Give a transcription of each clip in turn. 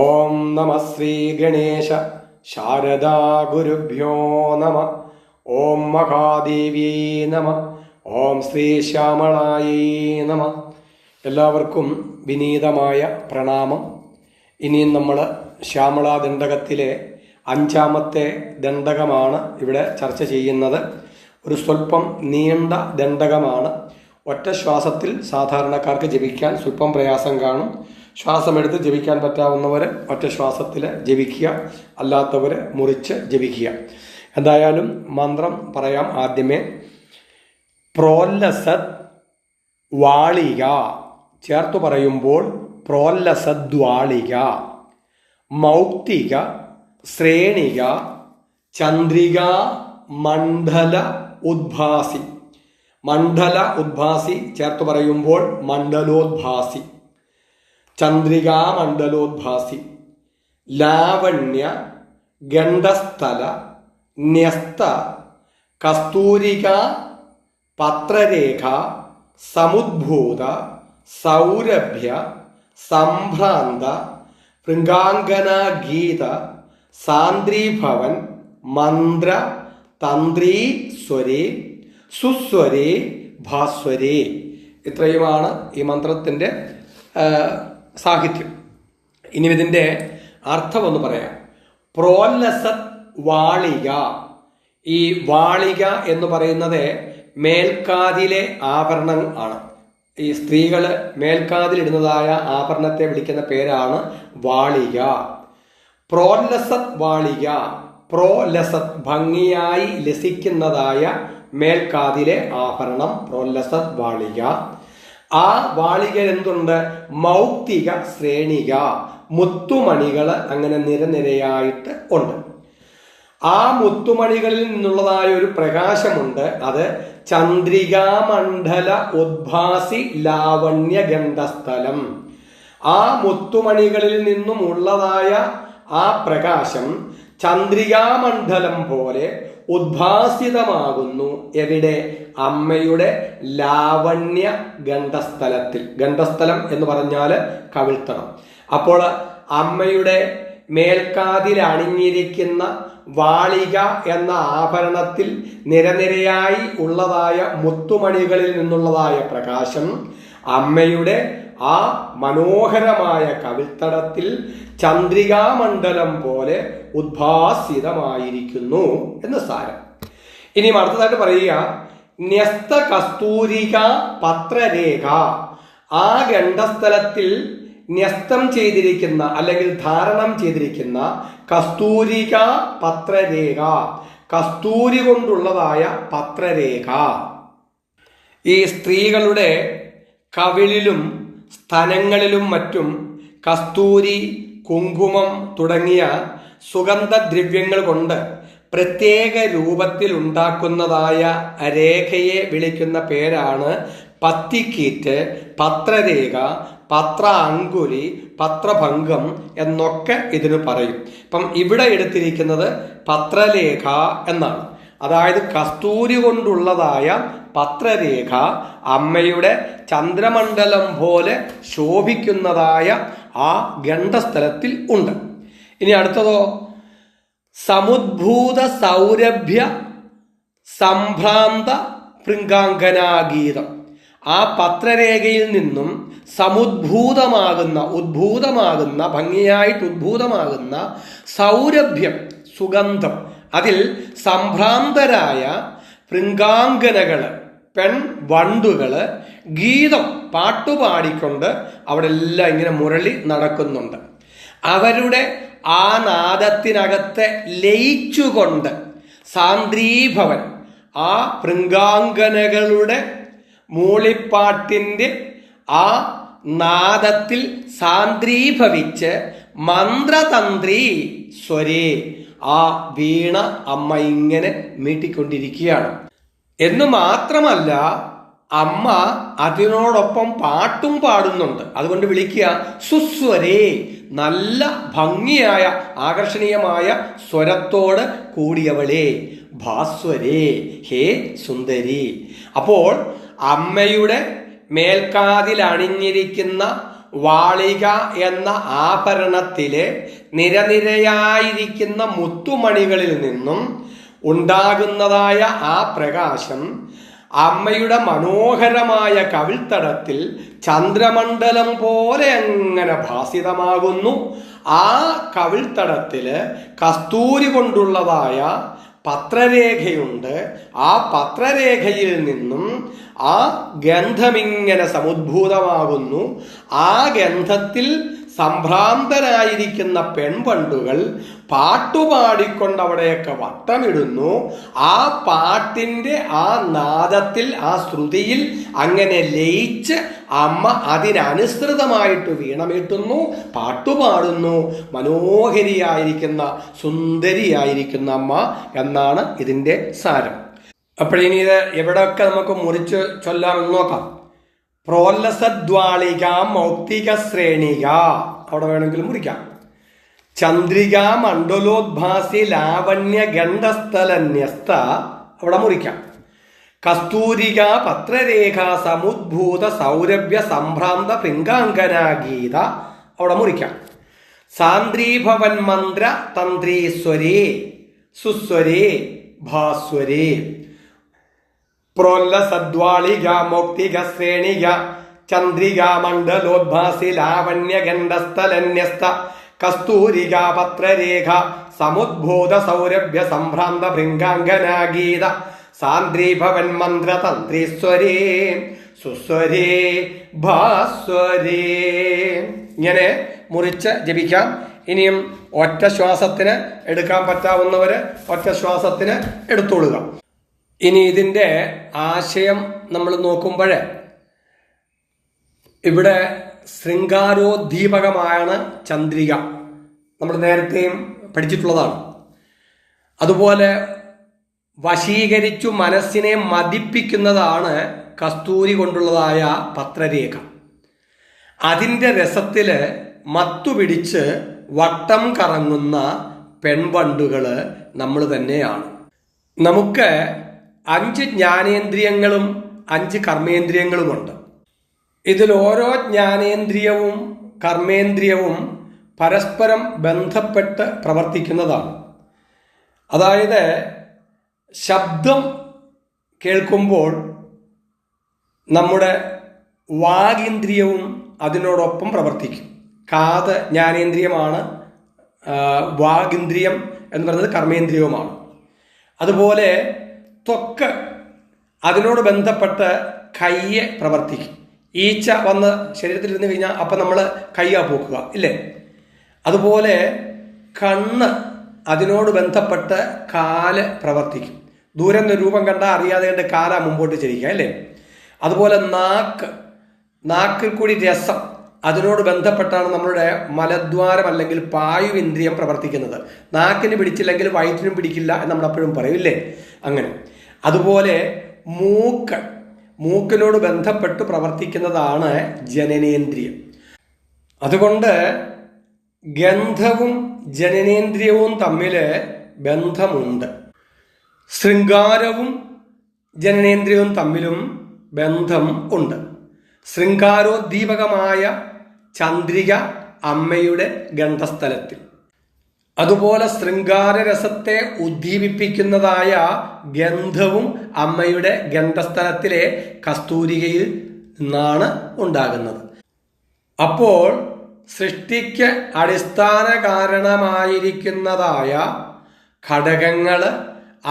ഓം നമ ശ്രീ ഗണേശ ശാരദാ ഗുരുഭ്യോ നമ. ഓം മഹാദേവ്യൈ നമ. ഓം ശ്രീ ശ്യാമളായൈ നമ. എല്ലാവർക്കും വിനീതമായ പ്രണാമം. ഇനിയും നമ്മൾ ശ്യാമളാ ദണ്ഡകത്തിലെ 5ാമത്തെ ദണ്ഡകമാണ് ഇവിടെ ചർച്ച ചെയ്യുന്നത്. ഒരു സ്വല്പം നീണ്ട ദണ്ഡകമാണ്. ഒറ്റ ശ്വാസത്തിൽ സാധാരണക്കാർക്ക് ജപിക്കാൻ സ്വല്പം പ്രയാസം കാണും. ശ്വാസമെടുത്ത് ജപിക്കാൻ പറ്റാവുന്നവർ ഒറ്റ ശ്വാസത്തിൽ ജപിക്കുക, അല്ലാത്തവർ മുറിച്ച് ജപിക്കുക. എന്തായാലും മന്ത്രം പറയാം. ആദ്യമേ പ്രോല്ലസത് വാളിക ചേർത്ത് പറയുമ്പോൾ പ്രോല്ലസദ്വാളിക, മൗക്തിക ശ്രേണിക, ചന്ദ്രിക മണ്ഡല ഉദ്ഭാസി. മണ്ഡല ഉദ്ഭാസി ചേർത്ത് പറയുമ്പോൾ മണ്ഡലോദ്ഭാസി, ചന്ദ്രികാ മണ്ഡലോദ്ഭാസി, ലാവണ്യ ഗണ്ഡസ്ഥല ന്യസ്ത കസ്തൂരിക പത്രരേഖ സമുദ്ഭൂത സൗരഭ്യ സംഭ്രാന്ത ഭൃംഗാംഗനാഗീത സാന്ദ്രീഭവൻ മന്ത്ര തന്ത്രീസ്വരേ സുസ്വരേ ഭാസ്വരേ. ഇത്രയുമാണ് ഈ മന്ത്രത്തിൻ്റെ സാഹിത്യം. ഇനി ഇതിൻ്റെ അർത്ഥമൊന്ന് പറയാം. പ്രോല്ലസത് വാളിക. ഈ വാളിക എന്ന് പറയുന്നത് മേൽക്കാതിലെ ആഭരണം ആണ്. ഈ സ്ത്രീകൾ മേൽക്കാതിലിടുന്നതായ ആഭരണത്തെ വിളിക്കുന്ന പേരാണ് വാളിക. പ്രോല്ലസത് വാളിക. പ്രോലസത് ഭംഗിയായി ലസിക്കുന്നതായ മേൽക്കാതിലെ ആഭരണം പ്രോല്ലസത് വാളിക. ആ വാളിക എന്തുണ്ട്? മൗക്തിക ശ്രേണിക, മുത്തുമണികൾ അങ്ങനെ നിരനിരയായിട്ട് ഉണ്ട്. ആ മുത്തുമണികളിൽ നിന്നുള്ളതായ ഒരു പ്രകാശമുണ്ട്. അത് ചന്ദ്രികാമണ്ഡല ഉദ്ഭാസി ലാവണ്യ ഗണ്ഡസ്ഥലം. ആ മുത്തുമണികളിൽ നിന്നും ഉള്ളതായ ആ പ്രകാശം ചന്ദ്രികാമണ്ഡലം പോലെ ഉദ്ഭാസിതമാകുന്നു. എവിടെ? അമ്മയുടെ ലാവണ്യ ഗണ്ഡസ്ഥലത്തിൽ. ഗണ്ഡസ്ഥലം എന്ന് പറഞ്ഞാൽ കവിൾത്തടം. അപ്പോൾ അമ്മയുടെ മേൽക്കാതിൽ അണിഞ്ഞിരിക്കുന്ന വാളിക എന്ന ആഭരണത്തിൽ നിരനിരയായി ഉള്ളതായ മുത്തുമണികളിൽ നിന്നുള്ളതായ പ്രകാശം അമ്മയുടെ ആ മനോഹരമായ കവിൾത്തടത്തിൽ ചന്ദ്രികാമണ്ഡലം പോലെ ഉദ്ഭാസിതമായിരിക്കുന്നു എന്ന് സാരം. ഇനി അടുത്തതായിട്ട് പറയുക, ന്യസ്ത കസ്തൂരിക പത്രരേഖ. ആ ഗണ്ഡസ്ഥലത്തിൽ ന്യസ്തം ചെയ്തിരിക്കുന്ന അല്ലെങ്കിൽ ധാരണം ചെയ്തിരിക്കുന്ന കസ്തൂരിക പത്രരേഖ, കസ്തൂരി കൊണ്ടുള്ളതായ പത്രരേഖ. ഈ സ്ത്രീകളുടെ കവിളിലും സ്തനങ്ങളിലും മറ്റും കസ്തൂരി, കുങ്കുമം തുടങ്ങിയ സുഗന്ധദ്രവ്യങ്ങൾ കൊണ്ട് പ്രത്യേക രൂപത്തിൽ ഉണ്ടാക്കുന്നതായ രേഖയെ വിളിക്കുന്ന പേരാണ് പത്തിക്കീറ്റ്, പത്രരേഖ, പത്ര അങ്കുലി, പത്രഭംഗം എന്നൊക്കെ ഇതിന് പറയും. ഇപ്പം ഇവിടെ എടുത്തിരിക്കുന്നത് പത്രരേഖ എന്നാണ്. അതായത് കസ്തൂരി കൊണ്ടുള്ളതായ പത്രരേഖ അമ്മയുടെ ചന്ദ്രമണ്ഡലം പോലെ ശോഭിക്കുന്നതായ ആ ഗണ്ഡസ്ഥലത്തിൽ ഉണ്ട്. ഇനി അടുത്തതോ, സമുദ്ഭൂത സൗരഭ്യ സംഭ്രാന്ത ഭൃംഗാംഗനാഗീതം. ആ പത്രരേഖയിൽ നിന്നും ഉദ്ഭൂതമാകുന്ന ഭംഗിയായിട്ട് ഉദ്ഭൂതമാകുന്ന സൗരഭ്യം, സുഗന്ധം, അതിൽ സംഭ്രാന്തരായ ഭൃംഗാംഗനകള്, പെൺവണ്ടുകള് ഗീതം പാട്ടുപാടിക്കൊണ്ട് അവിടെ എല്ലാം ഇങ്ങനെ മുരളി നടക്കുന്നുണ്ട്. അവരുടെ ആ നാദത്തിനകത്തെ ലയിച്ചുകൊണ്ട് സാന്ദ്രീഭവൻ, ആ ഭൃംഗാംഗനകളുടെ മൂളിപ്പാട്ടിൻ്റെ ആ നാദത്തിൽ സാന്ദ്രീഭവിച്ച് മന്ത്രതന്ത്രി സ്വരേ, ആ വീണ അമ്മ ഇങ്ങനെ മീട്ടിക്കൊണ്ടിരിക്കുകയാണ്. എന്ന് മാത്രമല്ല, അമ്മ അതിനോടൊപ്പം പാട്ടും പാടുന്നുണ്ട്. അതുകൊണ്ട് വിളിക്കുക സുസ്വരേ, നല്ല ഭംഗിയായ ആകർഷണീയമായ സ്വരത്തോട് കൂടിയവളെ, ഭാസ്വരേ, ഹേ സുന്ദരി. അപ്പോൾ അമ്മയുടെ മേൽക്കാതിൽ അണിഞ്ഞിരിക്കുന്ന വാളിക എന്ന ആഭരണത്തിലെ നിരനിരയായിരിക്കുന്ന മുത്തുമണികളിൽ നിന്നും ഉണ്ടാകുന്നതായ ആ പ്രകാശം അമ്മയുടെ മനോഹരമായ കവിൾത്തടത്തിൽ ചന്ദ്രമണ്ഡലം പോലെ അങ്ങനെ ഭാസിതമാകുന്നു. ആ കവിൾത്തടത്തില് കസ്തൂരി കൊണ്ടുള്ളതായ പത്രരേഖയുണ്ട്. ആ പത്രരേഖയിൽ നിന്നും ആ ഗന്ധമിങ്ങനെ സമുദ്ഭൂതമാകുന്നു. ആ ഗന്ധത്തിൽ സംഭ്രാന്തരായിരിക്കുന്ന പെൺപണ്ടുകൾ പാട്ടുപാടിക്കൊണ്ട് അവിടെയൊക്കെ വട്ടമിടുന്നു. ആ പാട്ടിന്റെ ആ നാദത്തിൽ, ആ ശ്രുതിയിൽ അങ്ങനെ ലയിച്ച് അമ്മ അതിനനുസൃതമായിട്ട് വീണമീട്ടുന്നു, പാട്ടുപാടുന്നു. മനോഹരിയായിരിക്കുന്ന സുന്ദരിയായിരിക്കുന്ന അമ്മ എന്നാണ് ഇതിന്റെ സാരം. അപ്പോഴിനി ഇത് എവിടെയൊക്കെ നമുക്ക് മുറിച്ച് ചൊല്ലാമെന്ന് നോക്കാം. പ്രോല്ലസദ്വാളിക മൗക്തിക ശ്രേണിക, അവിടെ വേണമെങ്കിൽ മുറിക്കാം. ചന്ദ്രിക മണ്ഡലോദ്ഭാസി ലാവണ്യ ഗണ്ഡസ്ഥലന്യസ്ത, അവിടെ മുറിക്കാം. കസ്തൂരിക പത്രരേഖ സമുദ്ഭൂത സൗരഭ്യ സംഭ്രാന്ത പിംഗാങ്കനാഗീത, അവിടെ മുറിക്കാം. സാന്ദ്രീഭവൻ മന്ത്ര തന്ത്രീസ്വരേ സുസ്വരേ ഭാസ്വരേ. പ്രോല്ലസദ്വാളിക മൗക്തിക ശ്രേണിക ചന്ദ്രിക മണ്ഡലോദ്ഭാസി ലാവണ്യ ഗണ്ഡസ്ഥലന്യസ്ത കസ്തൂരിക പത്രരേഖ സമുദ്ഭൂത സൗരഭ്യ സംഭ്രാന്ത ഭൃംഗാംഗനാഗീത സാന്ദ്രീഭവൻ മന്ത്ര തന്ത്രീസ്വരേ സുസ്വരേ ഭാസ്വരേ. ഇങ്ങനെ മുറിച്ച് ജപിക്കാം. ഇനിയും ഒറ്റ ശ്വാസത്തിന് എടുക്കാൻ പറ്റാവുന്നവര് ഒറ്റ ശ്വാസത്തിന് എടുത്തോളുക. ഇനി ഇതിൻ്റെ ആശയം നമ്മൾ നോക്കുമ്പോൾ ഇവിടെ ശൃംഗാരോദ്ദീപകമാണ് ചന്ദ്രിക, നമ്മൾ നേരത്തെയും പഠിച്ചിട്ടുള്ളതാണ്. അതുപോലെ വശീകരിച്ചു മനസ്സിനെ മതിപ്പിക്കുന്നതാണ് കസ്തൂരി കൊണ്ടുള്ളതായ പത്രരേഖ. അതിൻ്റെ രസത്തിൽ മത്തുപിടിച്ച് വട്ടം കറങ്ങുന്ന പെൺവണ്ടുകൾ നമ്മൾ തന്നെയാണ്. നമുക്ക് 5 ജ്ഞാനേന്ദ്രിയങ്ങളും 5 കർമ്മേന്ദ്രിയങ്ങളുമുണ്ട്. ഇതിൽ ഓരോ ജ്ഞാനേന്ദ്രിയവും കർമ്മേന്ദ്രിയവും പരസ്പരം ബന്ധപ്പെട്ട് പ്രവർത്തിക്കുന്നതാണ്. അതായത് ശബ്ദം കേൾക്കുമ്പോൾ നമ്മുടെ വാഗിന്ദ്രിയവും അതിനോടൊപ്പം പ്രവർത്തിക്കും. കാത് ജ്ഞാനേന്ദ്രിയമാണ്, വാഗിന്ദ്രിയം എന്ന് പറയുന്നത് കർമ്മേന്ദ്രിയവുമാണ്. അതുപോലെ ത്വക്ക് അതിനോട് ബന്ധപ്പെട്ട് കയ്യെ പ്രവർത്തിക്കും. ഈച്ച വന്ന് ശരീരത്തിൽ ഇരുന്ന് കഴിഞ്ഞാൽ അപ്പം നമ്മൾ കയ്യാ പോക്കുക ഇല്ലേ? അതുപോലെ കണ്ണ് അതിനോട് ബന്ധപ്പെട്ട് കാല് പ്രവർത്തിക്കും. ദൂരം രൂപം കണ്ടാൽ അറിയാതെ കണ്ട് കാലാ മുമ്പോട്ട് ചരിക്കുക അല്ലേ? അതുപോലെ നാക്കിൽ കൂടി രസം അതിനോട് ബന്ധപ്പെട്ടാണ് നമ്മളുടെ മലദ്വാരം അല്ലെങ്കിൽ പായുവിന്ദ്രിയം പ്രവർത്തിക്കുന്നത്. നാക്കിന് പിടിച്ചില്ലെങ്കിൽ വയറ്റിനും പിടിക്കില്ല എന്ന് നമ്മളെപ്പോഴും പറയില്ലേ? അങ്ങനെ. അതുപോലെ മൂക്കിനോട് ബന്ധപ്പെട്ട് പ്രവർത്തിക്കുന്നതാണ് ജനനേന്ദ്രിയം. അതുകൊണ്ട് ഗന്ധവും ജനനേന്ദ്രിയവും തമ്മിൽ ബന്ധമുണ്ട്. ശൃംഗാരവും ജനനേന്ദ്രിയവും തമ്മിലും ബന്ധം ഉണ്ട്. ശൃംഗാരോദ്ദീപകമായ ചന്ദ്രിക അമ്മയുടെ ഗന്ധസ്ഥലത്തിൽ, അതുപോലെ ശൃംഗാരരസത്തെ ഉദ്ദീപിപ്പിക്കുന്നതായ ഗന്ധവും അമ്മയുടെ ഗന്ധസ്ഥലത്തിലെ കസ്തൂരികയിൽ നിന്നാണ് ഉണ്ടാകുന്നത്. അപ്പോൾ സൃഷ്ടിക്ക് അടിസ്ഥാന കാരണമായിരിക്കുന്നതായ ഘടകങ്ങൾ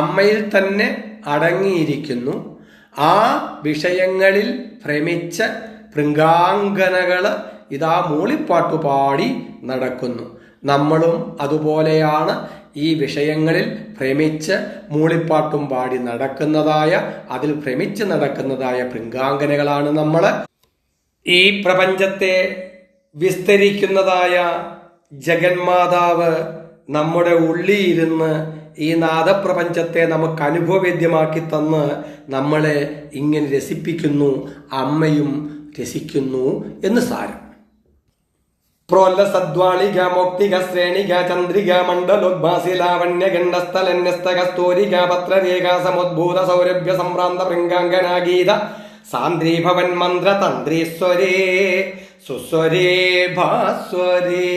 അമ്മയിൽ തന്നെ അടങ്ങിയിരിക്കുന്നു. ആ വിഷയങ്ങളിൽ ഭ്രമിച്ച ഭൃംഗാംഗനകൾ ഇതാ മൂളിപ്പാട്ടുപാടി നടക്കുന്നു. നമ്മളും അതുപോലെയാണ്. ഈ വിഷയങ്ങളിൽ ഭ്രമിച്ച് മൂളിപ്പാട്ടും പാടി നടക്കുന്നതായ, അതിൽ ഭ്രമിച്ച് നടക്കുന്നതായ ഭൃംഗാംഗനകളാണ് നമ്മൾ. ഈ പ്രപഞ്ചത്തെ വിസ്തരിക്കുന്നതായ ജഗന്മാതാവ് നമ്മുടെ ഉള്ളിയിരുന്ന് ഈ നാദപ്രപഞ്ചത്തെ നമുക്ക് അനുഭവവേദ്യമാക്കി തന്ന് നമ്മളെ ഇങ്ങനെ രസിപ്പിക്കുന്നു. അമ്മയും രസിക്കുന്നു എന്ന് സാരം. പ്രോല്ലസദ്വാളിക മൗക്തിക ശ്രേണിക ചന്ദ്രിക മണ്ഡലോദ്ഭാസി ലാവണ്യ ഗണ്ഡസ്ഥലന്യസ്ത കസ്തൂരിക പത്രരേഖ സമുദ്ഭൂത സൗരഭ്യ സംഭ്രാന്ത ഭൃംഗാംഗനാഗീത സാന്ദ്രീഭവൻ മന്ത്ര തന്ത്രീസ്വരേ സുസ്വരേ ഭാസ്വരേ